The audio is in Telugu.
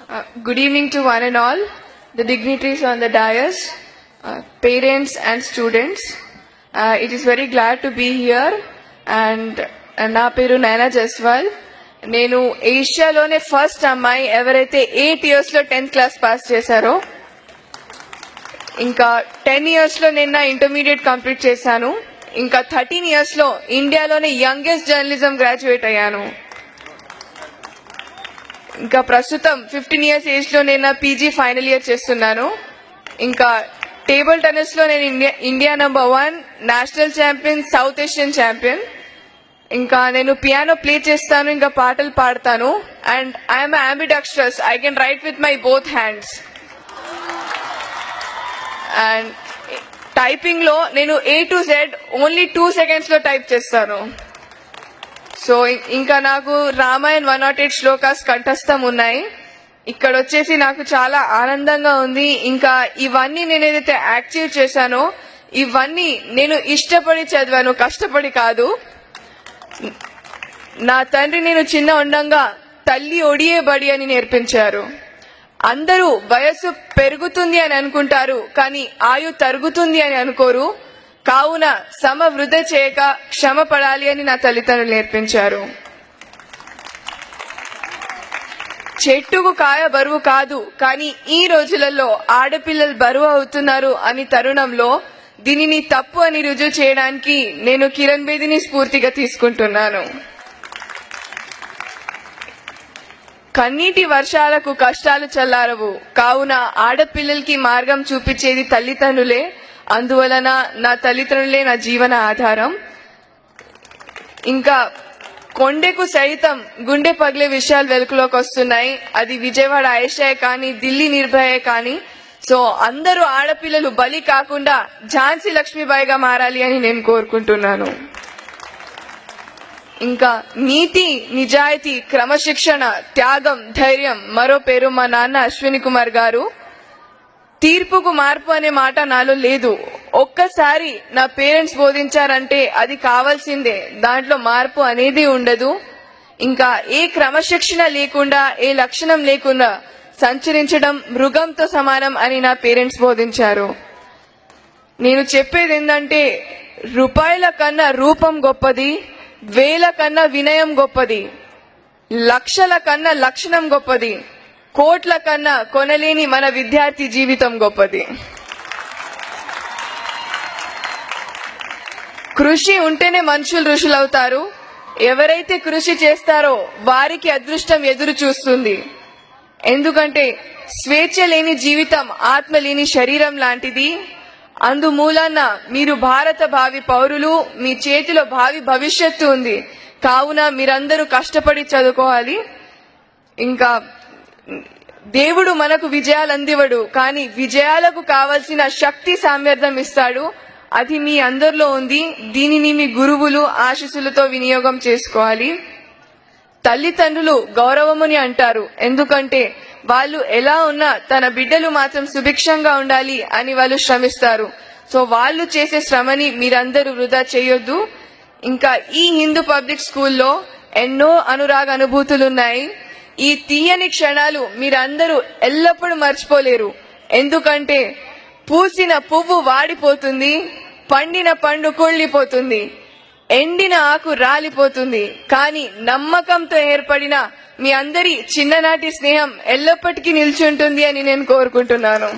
Good evening to one and all, the dignitaries on the dais, parents and students. It is very glad to be here and నా పేరు నైనా జస్వాల్. నేను ఏషియాలోనే ఫస్ట్ అమ్మాయి ఎవరైతే 8 years లో 10th class పాస్ చేశారో. ఇంకా 10 years లో నేను నా ఇంటర్మీడియట్ కంప్లీట్ చేశాను. ఇంకా 13 years లో ఇండియాలోనే యంగెస్ట్ జర్నలిజం గ్రాడ్యుయేట్ అయ్యాను. ఇంకా ప్రస్తుతం 15 years ఏజ్ లో నేను పీజీ ఫైనల్ ఇయర్ చేస్తున్నాను. ఇంకా టేబుల్ టెన్నిస్ లో నేను India number 1 national champion, south Asian champion. ఇంకా నేను పియానో ప్లే చేస్తాను, ఇంకా పాటలు పాడతాను. And I'm ambidextrous, I can write with my both hands. And typing లో నేను A to Z only 2 seconds లో టైప్ చేస్తాను. సో ఇంకా నాకు రామాయణ్ 108 శ్లోకాస్ కంఠస్థం ఉన్నాయి. ఇక్కడ వచ్చేసి నాకు చాలా ఆనందంగా ఉంది. ఇంకా ఇవన్నీ నేను ఏదైతే యాక్టివ్ చేశానో ఇవన్నీ నేను ఇష్టపడి చదివాను, కష్టపడి కాదు. నా తండ్రి నేను చిన్న ఉండంగా తల్లి ఒడియే బడి అని నేర్పించారు. అందరూ వయస్సు పెరుగుతుంది అని అనుకుంటారు, కానీ ఆయు తరుగుతుంది అని అనుకోరు. కావున సమ వృధ చేయక క్షమ పడాలి అని నా తల్లిదండ్రులు నేర్పించారు. చెట్టుకు కాయ బరువు కాదు, కానీ ఈ రోజులలో ఆడపిల్లలు బరువు అవుతున్నారు అని తరుణంలో దీనిని తప్పు అని రుజువు చేయడానికి నేను కిరణ్ బేదిని స్ఫూర్తిగా తీసుకుంటున్నాను. కన్నీటి వర్షాలకు కష్టాలు చల్లారవు, కావున ఆడపిల్లలకి మార్గం చూపించేది తల్లిదండ్రులే. అందువలన నా తల్లిదండ్రులే నా జీవన ఆధారం. ఇంకా కొండకు సైతం గుండె పగిలే విషయాలు వెలుగులోకి వస్తున్నాయి. అది విజయవాడ ఆయేషా కానీ, ఢిల్లీ నిర్భయ కానీ. సో అందరూ ఆడపిల్లలు బలి కాకుండా ఝాన్సీ లక్ష్మీబాయిగా మారాలి అని నేను కోరుకుంటున్నాను. ఇంకా నీతి, నిజాయితీ, క్రమశిక్షణ, త్యాగం, ధైర్యం మరో పేరు మా నాన్న అశ్విని కుమార్ గారు. తీర్పుకు మార్పు అనే మాట నాలో లేదు. ఒక్కసారి నా పేరెంట్స్ బోధించారంటే అది కావాల్సిందే, దాంట్లో మార్పు అనేది ఉండదు. ఇంకా ఏ క్రమశిక్షణ లేకుండా, ఏ లక్షణం లేకుండా సంచరించడం మృగంతో సమానం అని నా పేరెంట్స్ బోధించారు. నేను చెప్పేది ఏంటంటే, రూపాయల కన్నా రూపం గొప్పది, వేల కన్నా వినయం గొప్పది, లక్షల కన్నా లక్షణం గొప్పది, కోట్ల కన్నా కొనలేని మన విద్యార్థి జీవితం గొప్పది. కృషి ఉంటేనే మనుషులు ఋషులవుతారు. ఎవరైతే కృషి చేస్తారో వారికి అదృష్టం ఎదురు చూస్తుంది. ఎందుకంటే స్వేచ్ఛ లేని జీవితం ఆత్మ లేని శరీరం లాంటిది. అందుమూలన మీరు భారత భావి పౌరులు, మీ చేతిలో భావి భవిష్యత్తు ఉంది. కావున మీరందరూ కష్టపడి చదువుకోవాలి. ఇంకా దేవుడు మనకు విజయాలు అందివడు, కానీ విజయాలకు కావలసిన శక్తి సామర్థ్యం ఇస్తాడు. అది మీ అందరిలో ఉంది. దీనిని మీ గురువులు ఆశీస్సులతో వినియోగం చేసుకోవాలి. తల్లిదండ్రులు గౌరవముని అంటారు, ఎందుకంటే వాళ్ళు ఎలా ఉన్నా తన బిడ్డలు మాత్రం సుభిక్షంగా ఉండాలి అని వాళ్ళు శ్రమిస్తారు. సో వాళ్ళు చేసే శ్రమని మీరందరూ వృధా చేయొద్దు. ఇంకా ఈ హిందూ పబ్లిక్ స్కూల్లో ఎన్నో అనురాగ అనుభూతులున్నాయి. ఈ తీయని క్షణాలు మీరందరూ ఎల్లప్పుడూ మర్చిపోలేరు. ఎందుకంటే పూసిన పువ్వు వాడిపోతుంది, పండిన పండు కుళ్ళిపోతుంది, ఎండిన ఆకు రాలిపోతుంది, కానీ నమ్మకంతో ఏర్పడిన మీ అందరి చిన్ననాటి స్నేహం ఎల్లప్పటికీ నిల్చుంటుంది అని నేను కోరుకుంటున్నాను.